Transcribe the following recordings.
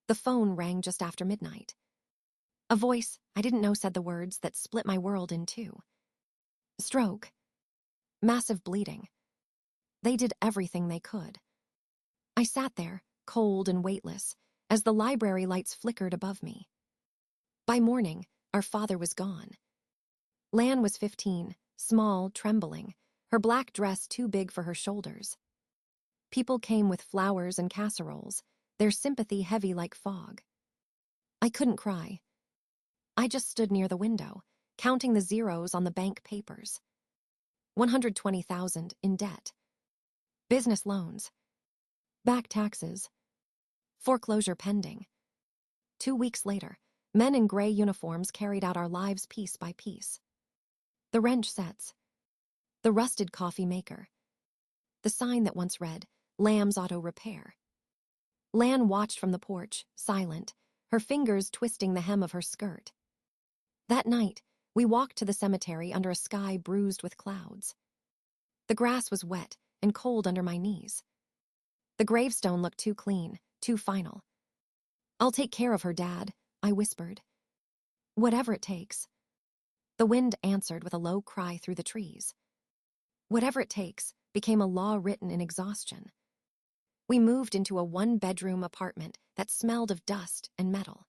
The phone rang just after midnight. A voice I didn't know said the words that split my world in two. Stroke. Massive bleeding. They did everything they could. I sat there, cold and weightless, as the library lights flickered above me. By morning, our father was gone. Lan was 15, small, trembling, her black dress too big for her shoulders. People came with flowers and casseroles, their sympathy heavy like fog. I couldn't cry. I just stood near the window, counting the zeros on the bank papers. 120,000 in debt. Business loans. Back taxes. Foreclosure pending. 2 weeks later, men in gray uniforms carried out our lives piece by piece. The wrench sets. The rusted coffee maker. The sign that once read, Lamb's Auto Repair. Lan watched from the porch, silent, her fingers twisting the hem of her skirt. That night, we walked to the cemetery under a sky bruised with clouds. The grass was wet and cold under my knees. The gravestone looked too clean, too final. "I'll take care of her, Dad," I whispered. "Whatever it takes." The wind answered with a low cry through the trees. Whatever it takes became a law written in exhaustion. We moved into a one-bedroom apartment that smelled of dust and metal.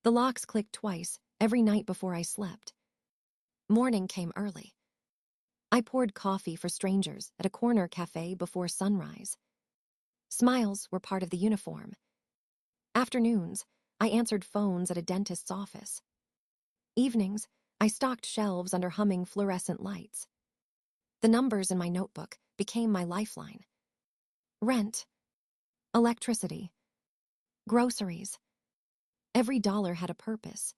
The locks clicked twice every night before I slept. Morning came early. I poured coffee for strangers at a corner cafe before sunrise. Smiles were part of the uniform. Afternoons, I answered phones at a dentist's office. Evenings, I stocked shelves under humming fluorescent lights. The numbers in my notebook became my lifeline. Rent, electricity, groceries. Every dollar had a purpose.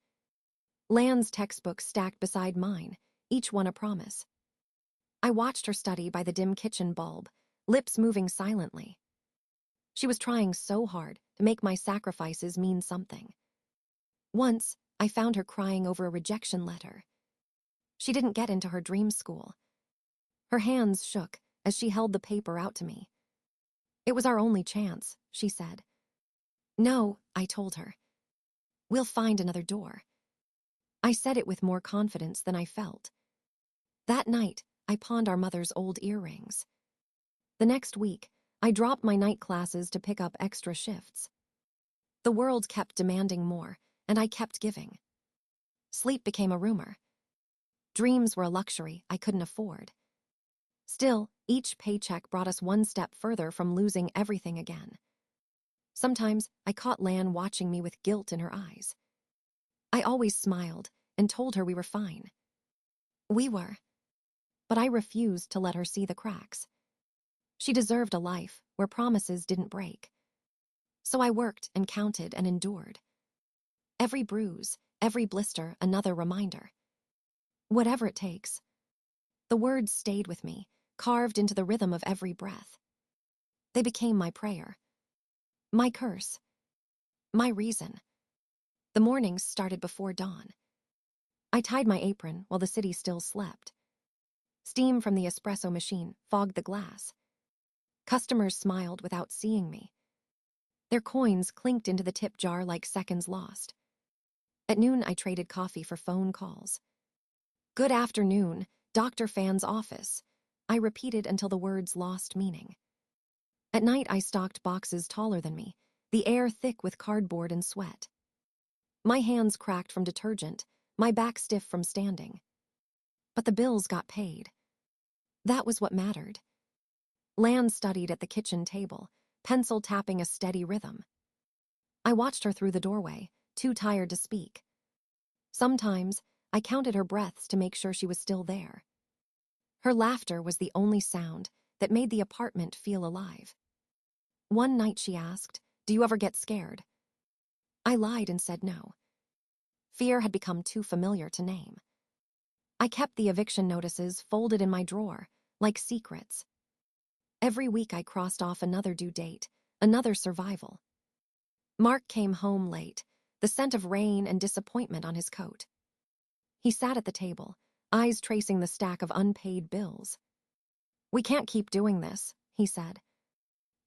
Lan's textbooks stacked beside mine, each one a promise. I watched her study by the dim kitchen bulb, lips moving silently. She was trying so hard to make my sacrifices mean something. Once, I found her crying over a rejection letter. She didn't get into her dream school. Her hands shook as she held the paper out to me. "It was our only chance," she said. "No," I told her. "We'll find another door." I said it with more confidence than I felt. That night, I pawned our mother's old earrings. The next week, I dropped my night classes to pick up extra shifts. The world kept demanding more, and I kept giving. Sleep became a rumor. Dreams were a luxury I couldn't afford. Still, each paycheck brought us one step further from losing everything again. Sometimes I caught Lan watching me with guilt in her eyes. I always smiled and told her we were fine. We were. But I refused to let her see the cracks. She deserved a life where promises didn't break. So I worked and counted and endured. Every bruise, every blister, another reminder. Whatever it takes. The words stayed with me, carved into the rhythm of every breath. They became my prayer. My curse. My reason. The mornings started before dawn. I tied my apron while the city still slept. Steam from the espresso machine fogged the glass. Customers smiled without seeing me. Their coins clinked into the tip jar like seconds lost. At noon, I traded coffee for phone calls. "Good afternoon, Dr. Fan's office," I repeated until the words lost meaning. At night, I stocked boxes taller than me, the air thick with cardboard and sweat. My hands cracked from detergent, my back stiff from standing. But the bills got paid. That was what mattered. Lan studied at the kitchen table, pencil tapping a steady rhythm. I watched her through the doorway, too tired to speak. Sometimes, I counted her breaths to make sure she was still there. Her laughter was the only sound that made the apartment feel alive. One night she asked, "Do you ever get scared?" I lied and said no. Fear had become too familiar to name. I kept the eviction notices folded in my drawer, like secrets. Every week I crossed off another due date, another survival. Mark came home late, the scent of rain and disappointment on his coat. He sat at the table, eyes tracing the stack of unpaid bills. "We can't keep doing this," he said.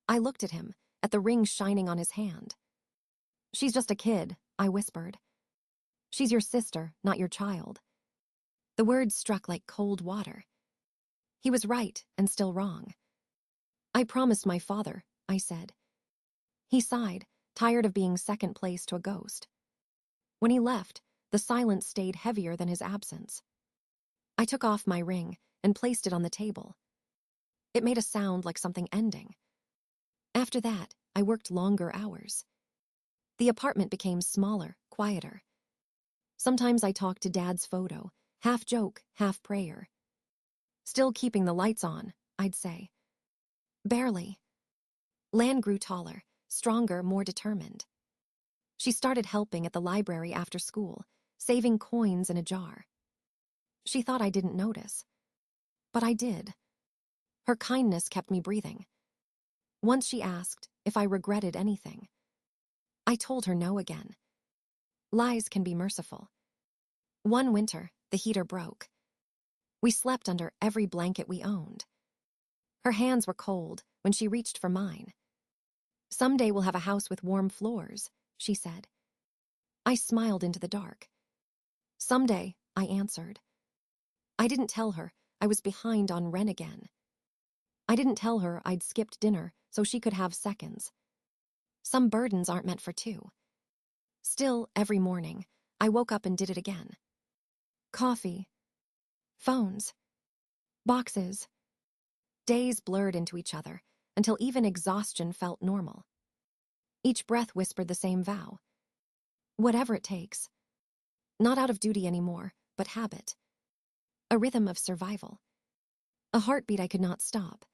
I looked at him, at the ring shining on his hand. She's just a kid, I whispered. She's your sister, not your child. The words struck like cold water. He was right and still wrong. I promised my father, I said. He sighed, tired of being second place to a ghost. When he left, the silence stayed heavier than his absence. I took off my ring and placed it on the table. It made a sound like something ending. After that, I worked longer hours. The apartment became smaller, quieter. Sometimes I talked to Dad's photo, half joke, half prayer. Still keeping the lights on, I'd say. Barely. Lan grew taller, stronger, more determined. She started helping at the library after school, saving coins in a jar. She thought I didn't notice. But I did. Her kindness kept me breathing. Once she asked if I regretted anything. I told her no again. Lies can be merciful. One winter, the heater broke. We slept under every blanket we owned. Her hands were cold when she reached for mine. Someday we'll have a house with warm floors, she said. I smiled into the dark. Someday, I answered. I didn't tell her I was behind on rent again. I didn't tell her I'd skipped dinner so she could have seconds. Some burdens aren't meant for two. Still, every morning, I woke up and did it again. Coffee. Phones. Boxes. Days blurred into each other until even exhaustion felt normal. Each breath whispered the same vow. Whatever it takes. Not out of duty anymore, but habit. A rhythm of survival. A heartbeat I could not stop.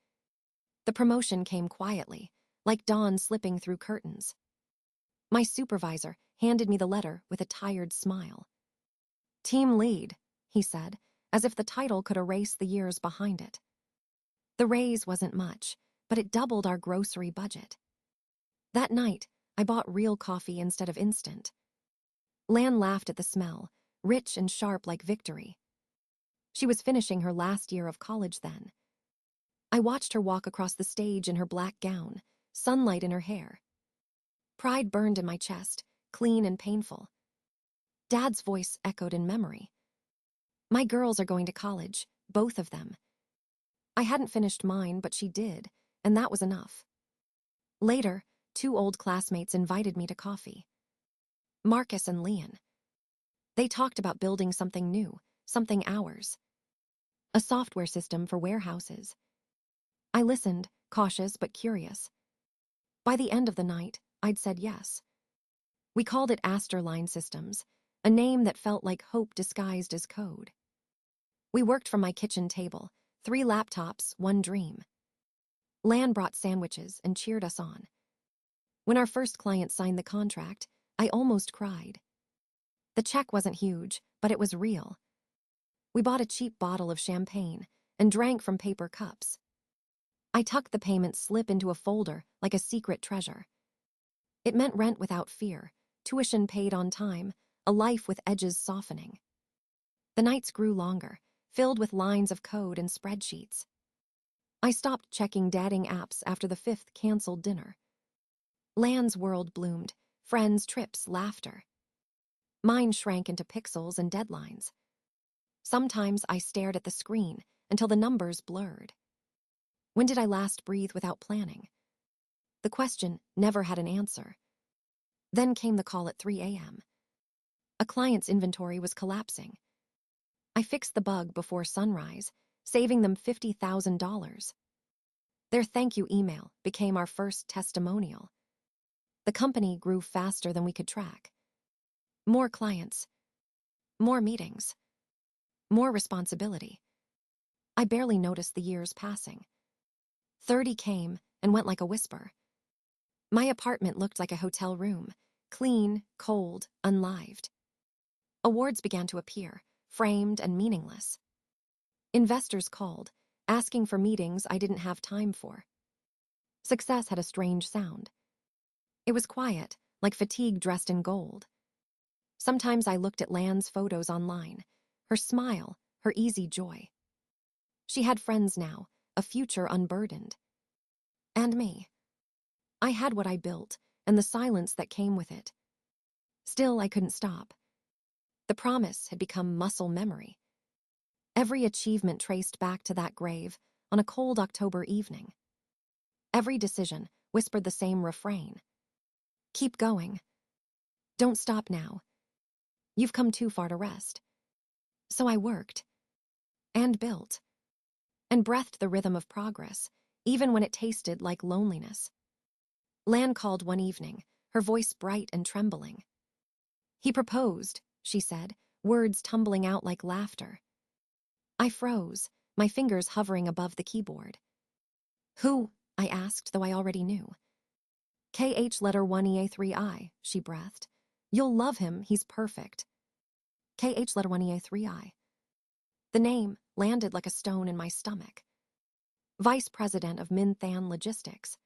The promotion came quietly, like dawn slipping through curtains. My supervisor handed me the letter with a tired smile. Team lead, he said, as if the title could erase the years behind it. The raise wasn't much, but it doubled our grocery budget. That night, I bought real coffee instead of instant. Lan laughed at the smell, rich and sharp like victory. She was finishing her last year of college then. I watched her walk across the stage in her black gown, sunlight in her hair. Pride burned in my chest, clean and painful. Dad's voice echoed in memory. My girls are going to college, both of them. I hadn't finished mine, but she did, and that was enough. Later, 2 old classmates invited me to coffee. Marcus and Leon. They talked about building something new, something ours. A software system for warehouses. I listened, cautious but curious. By the end of the night, I'd said yes. We called it Asterline Systems, a name that felt like hope disguised as code. We worked from my kitchen table, 3 laptops, 1 dream. Lan brought sandwiches and cheered us on. When our first client signed the contract, I almost cried. The check wasn't huge, but it was real. We bought a cheap bottle of champagne and drank from paper cups. I tucked the payment slip into a folder like a secret treasure. It meant rent without fear, tuition paid on time, a life with edges softening. The nights grew longer, filled with lines of code and spreadsheets. I stopped checking dating apps after the 5th canceled dinner. Lan's world bloomed, friends, trips, laughter. Mine shrank into pixels and deadlines. Sometimes I stared at the screen until the numbers blurred. When did I last breathe without planning? The question never had an answer. Then came the call at 3 a.m. A client's inventory was collapsing. I fixed the bug before sunrise, saving them $50,000. Their thank you email became our first testimonial. The company grew faster than we could track. More clients, more meetings, more responsibility. I barely noticed the years passing. 30 came and went like a whisper. My apartment looked like a hotel room, clean, cold, unlived. Awards began to appear, framed and meaningless. Investors called, asking for meetings I didn't have time for. Success had a strange sound. It was quiet, like fatigue dressed in gold. Sometimes I looked at Lan's photos online, her smile, her easy joy. She had friends now, a future unburdened. And me. I had what I built, and the silence that came with it. Still, I couldn't stop. The promise had become muscle memory. Every achievement traced back to that grave on a cold October evening. Every decision whispered the same refrain. Keep going. Don't stop now. You've come too far to rest. So I worked. And built. And breathed the rhythm of progress, even when it tasted like loneliness. Lan called one evening, her voice bright and trembling. He proposed, she said, words tumbling out like laughter. I froze, my fingers hovering above the keyboard. Who? I asked, though I already knew. KH letter 1EA3I, she breathed. You'll love him, he's perfect. KH letter 1EA3I. The name landed like a stone in my stomach. Vice President of Min Than Logistics.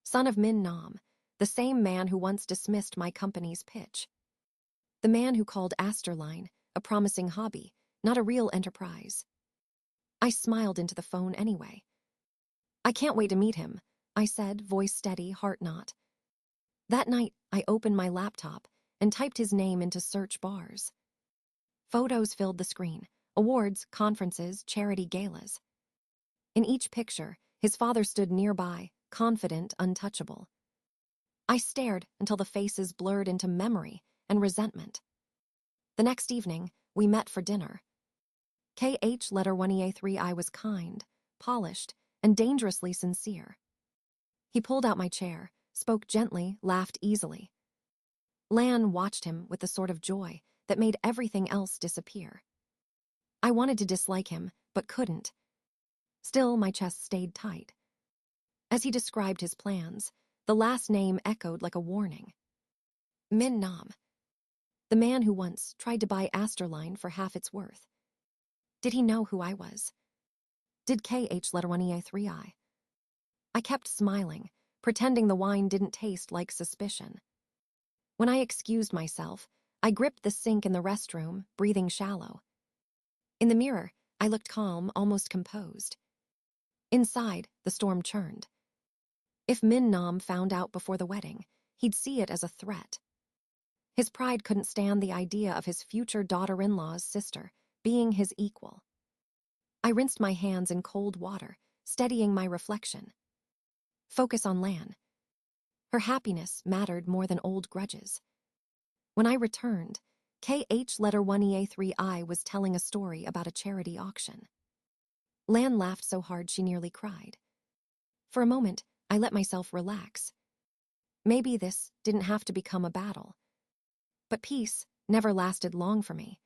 Son of Min Nam, the same man who once dismissed my company's pitch. The man who called Asterline a promising hobby, not a real enterprise. I smiled into the phone anyway. I can't wait to meet him, I said, voice steady, heart not. That night, I opened my laptop and typed his name into search bars. Photos filled the screen, awards, conferences, charity galas. In each picture, his father stood nearby, confident, untouchable. I stared until the faces blurred into memory and resentment. The next evening, we met for dinner. KH letter 1EA3I was kind, polished, and dangerously sincere. He pulled out my chair, spoke gently, laughed easily. Lan watched him with the sort of joy that made everything else disappear. I wanted to dislike him, but couldn't. Still, my chest stayed tight. As he described his plans, the last name echoed like a warning. Min Nam. The man who once tried to buy Asterline for half its worth. Did he know who I was? Did KH letter 1EA3I? I kept smiling, pretending the wine didn't taste like suspicion. When I excused myself, I gripped the sink in the restroom, breathing shallow. In the mirror, I looked calm, almost composed. Inside, the storm churned. If Min Nam found out before the wedding, he'd see it as a threat. His pride couldn't stand the idea of his future daughter-in-law's sister being his equal. I rinsed my hands in cold water, steadying my reflection. Focus on Lan. Her happiness mattered more than old grudges. When I returned, KH letter 1EA3I was telling a story about a charity auction. Lan laughed so hard she nearly cried. For a moment, I let myself relax. Maybe this didn't have to become a battle. But peace never lasted long for me.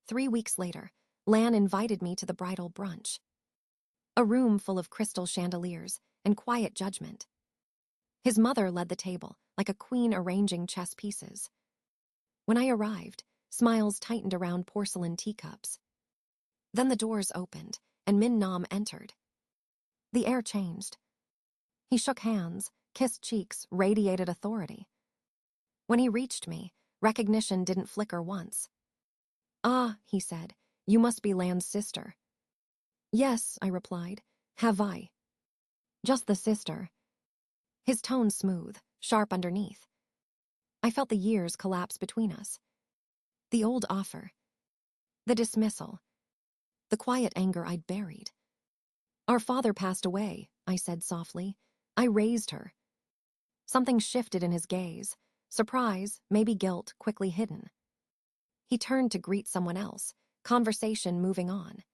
3 weeks later, Lan invited me to the bridal brunch. A room full of crystal chandeliers and quiet judgment. His mother led the table, like a queen arranging chess pieces. When I arrived, smiles tightened around porcelain teacups. Then the doors opened, and Min Nam entered. The air changed. He shook hands, kissed cheeks, radiated authority. When he reached me, recognition didn't flicker once. Ah, he said, you must be Lan's sister. Yes, I replied. Have I? Just the sister. His tone smooth, sharp underneath. I felt the years collapse between us. The old offer. The dismissal. The quiet anger I'd buried. Our father passed away, I said softly. I raised her. Something shifted in his gaze. Surprise, maybe guilt, quickly hidden. He turned to greet someone else, conversation moving on.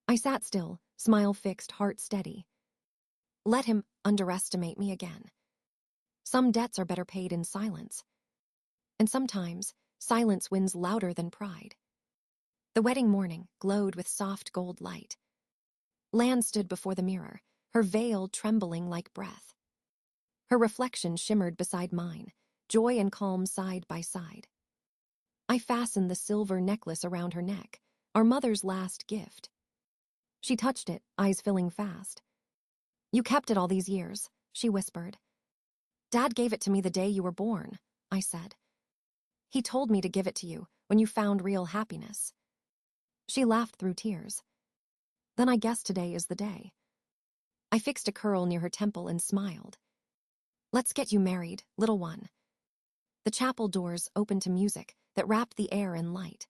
I sat still, smile fixed, heart steady. Let him underestimate me again. Some debts are better paid in silence. And sometimes, silence wins louder than pride. The wedding morning glowed with soft gold light. Lan stood before the mirror, her veil trembling like breath. Her reflection shimmered beside mine, joy and calm side by side. I fastened the silver necklace around her neck, our mother's last gift. She touched it, eyes filling fast. You kept it all these years, she whispered. Dad gave it to me the day you were born, I said. He told me to give it to you when you found real happiness. She laughed through tears. Then I guess today is the day. I fixed a curl near her temple and smiled. Let's get you married, little one. The chapel doors opened to music that wrapped the air in light.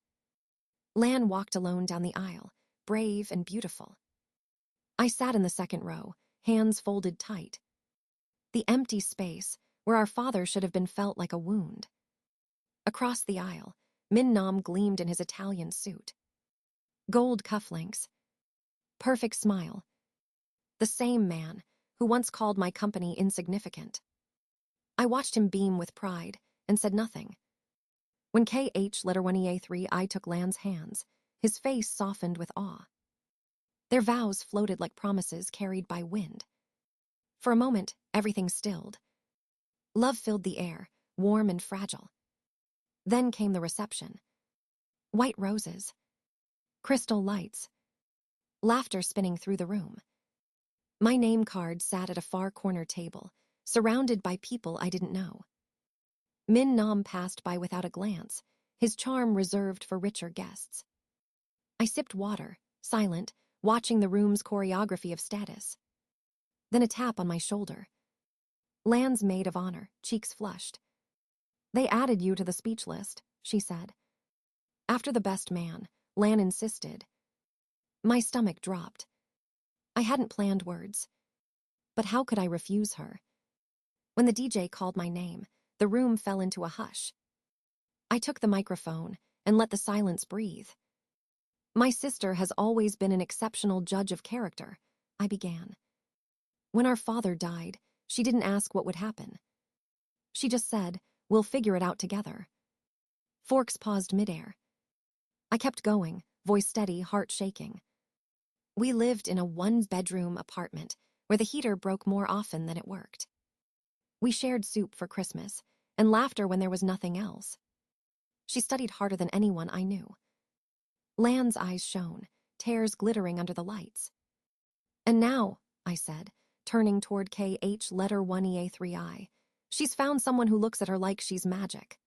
Lan walked alone down the aisle, brave and beautiful. I sat in the second row, hands folded tight. The empty space, where our father should have been, felt like a wound. Across the aisle, Min Nam gleamed in his Italian suit. Gold cufflinks. Perfect smile. The same man who once called my company insignificant. I watched him beam with pride and said nothing. When KH3I took Lan's hands, his face softened with awe. Their vows floated like promises carried by wind. For a moment, everything stilled. Love filled the air, warm and fragile. Then came the reception. White roses. Crystal lights. Laughter spinning through the room. My name card sat at a far corner table, surrounded by people I didn't know. Min Nam passed by without a glance, his charm reserved for richer guests. I sipped water, silent, watching the room's choreography of status. Then a tap on my shoulder. Lan's maid of honor, cheeks flushed. "They added you to the speech list," she said. After the best man, Lan insisted. My stomach dropped. I hadn't planned words. But how could I refuse her? When the DJ called my name, the room fell into a hush. I took the microphone and let the silence breathe. "My sister has always been an exceptional judge of character," I began. "When our father died, she didn't ask what would happen. She just said, 'We'll figure it out together.'" Forks paused midair. I kept going, voice steady, heart shaking. We lived in a one-bedroom apartment where the heater broke more often than it worked. We shared soup for Christmas and laughter when there was nothing else. She studied harder than anyone I knew. Lan's eyes shone, tears glittering under the lights. "And now," I said, turning toward KH1E3I, "she's found someone who looks at her like she's magic."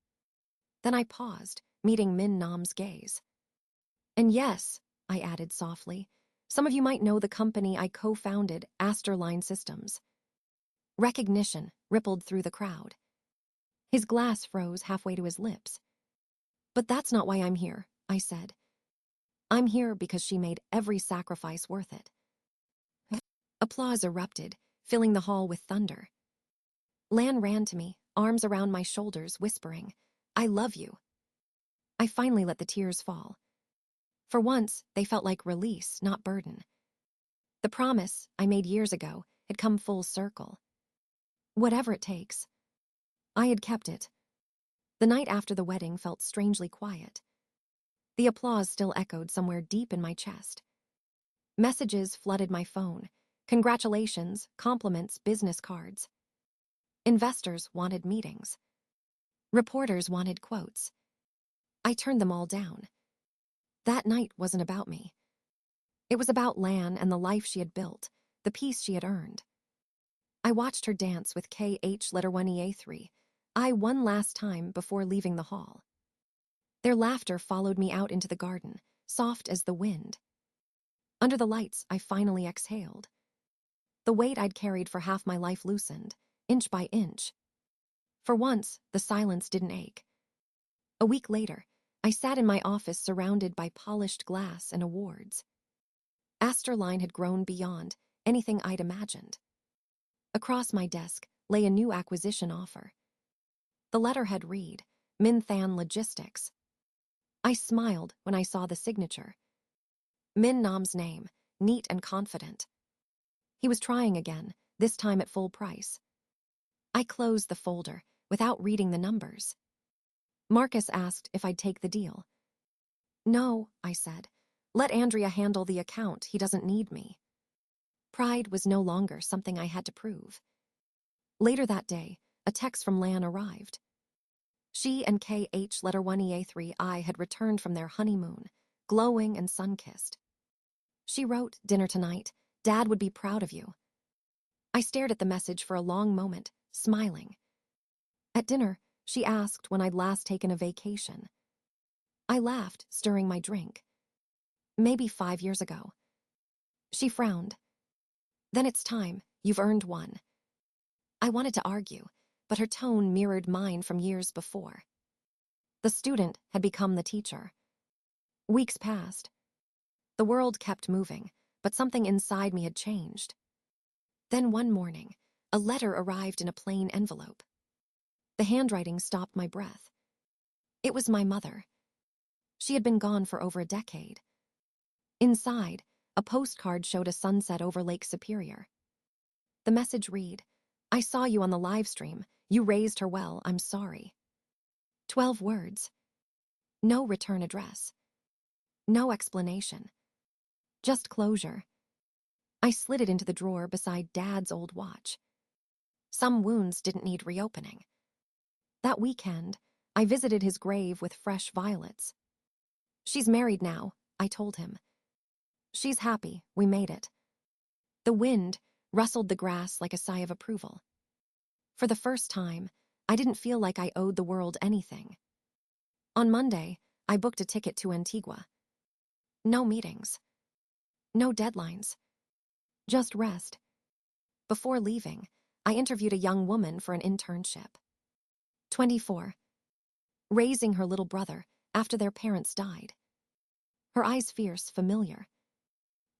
Then I paused, meeting Min Nam's gaze. "And yes," I added softly, "some of you might know the company I co-founded, Asterline Systems." Recognition rippled through the crowd. His glass froze halfway to his lips. "But that's not why I'm here," I said. "I'm here because she made every sacrifice worth it." Applause erupted, filling the hall with thunder. Lan ran to me, arms around my shoulders, whispering, "I love you." I finally let the tears fall. For once, they felt like release, not burden. The promise I made years ago had come full circle. Whatever it takes. I had kept it. The night after the wedding felt strangely quiet. The applause still echoed somewhere deep in my chest. Messages flooded my phone. Congratulations, compliments, business cards. Investors wanted meetings. Reporters wanted quotes. I turned them all down. That night wasn't about me. It was about Lan and the life she had built, the peace she had earned. I watched her dance with KH1E3, I one last time before leaving the hall. Their laughter followed me out into the garden, soft as the wind. Under the lights, I finally exhaled. The weight I'd carried for half my life loosened, inch by inch. For once, the silence didn't ache. A week later, I sat in my office surrounded by polished glass and awards. Asterline had grown beyond anything I'd imagined. Across my desk lay a new acquisition offer. The letterhead read, Minthan Logistics. I smiled when I saw the signature. Min Nam's name, neat and confident. He was trying again, this time at full price. I closed the folder without reading the numbers. Marcus asked if I'd take the deal. "No," I said. "Let Andrea handle the account. He doesn't need me." Pride was no longer something I had to prove. Later that day, a text from Lan arrived. She and KH1E3I had returned from their honeymoon, glowing and sun-kissed. She wrote, "Dinner tonight. Dad would be proud of you." I stared at the message for a long moment, smiling. At dinner, she asked when I'd last taken a vacation. I laughed, stirring my drink. "Maybe 5 years ago." She frowned. "Then it's time. You've earned one." I wanted to argue, but her tone mirrored mine from years before. The student had become the teacher. Weeks passed. The world kept moving, but something inside me had changed. Then one morning, a letter arrived in a plain envelope. The handwriting stopped my breath. It was my mother. She had been gone for over a decade. Inside, a postcard showed a sunset over Lake Superior. The message read, "I saw you on the live stream. You raised her well. I'm sorry." 12 words. No return address. No explanation. Just closure. I slid it into the drawer beside Dad's old watch. Some wounds didn't need reopening. That weekend, I visited his grave with fresh violets. "She's married now," I told him. "She's happy. We made it." The wind rustled the grass like a sigh of approval. For the first time, I didn't feel like I owed the world anything. On Monday, I booked a ticket to Antigua. No meetings. No deadlines. Just rest. Before leaving, I interviewed a young woman for an internship. 24. Raising her little brother after their parents died. Her eyes fierce, familiar.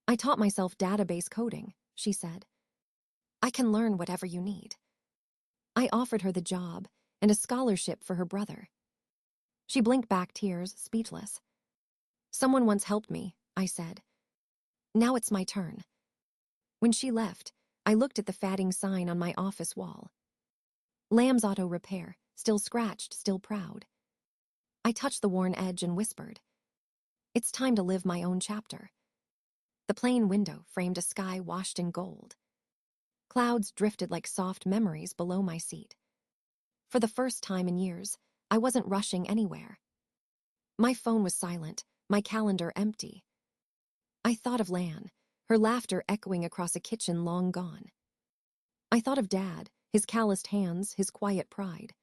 "I taught myself database coding," she said. "I can learn whatever you need." I offered her the job and a scholarship for her brother. She blinked back tears, speechless. "Someone once helped me," I said. "Now it's my turn." When she left, I looked at the fatting sign on my office wall. Lamb's Auto Repair, still scratched, still proud. I touched the worn edge and whispered, "It's time to live my own chapter." The plain window framed a sky washed in gold. Clouds drifted like soft memories below my seat. For the first time in years, I wasn't rushing anywhere. My phone was silent, my calendar empty. I thought of Lan, her laughter echoing across a kitchen long gone. I thought of Dad, his calloused hands, his quiet pride.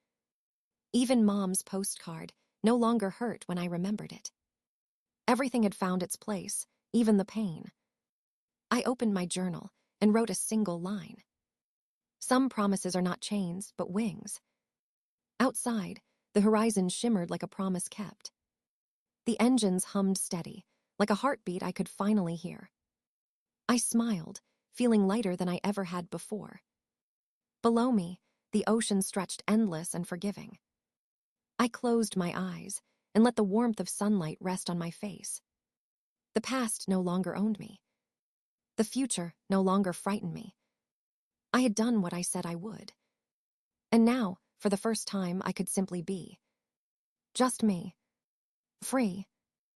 Even Mom's postcard no longer hurt when I remembered it. Everything had found its place, even the pain. I opened my journal and wrote a single line. "Some promises are not chains, but wings." Outside, the horizon shimmered like a promise kept. The engines hummed steady, like a heartbeat I could finally hear. I smiled, feeling lighter than I ever had before. Below me, the ocean stretched endless and forgiving. I closed my eyes and let the warmth of sunlight rest on my face. The past no longer owned me. The future no longer frightened me. I had done what I said I would. And now, for the first time, I could simply be. Just me. Free.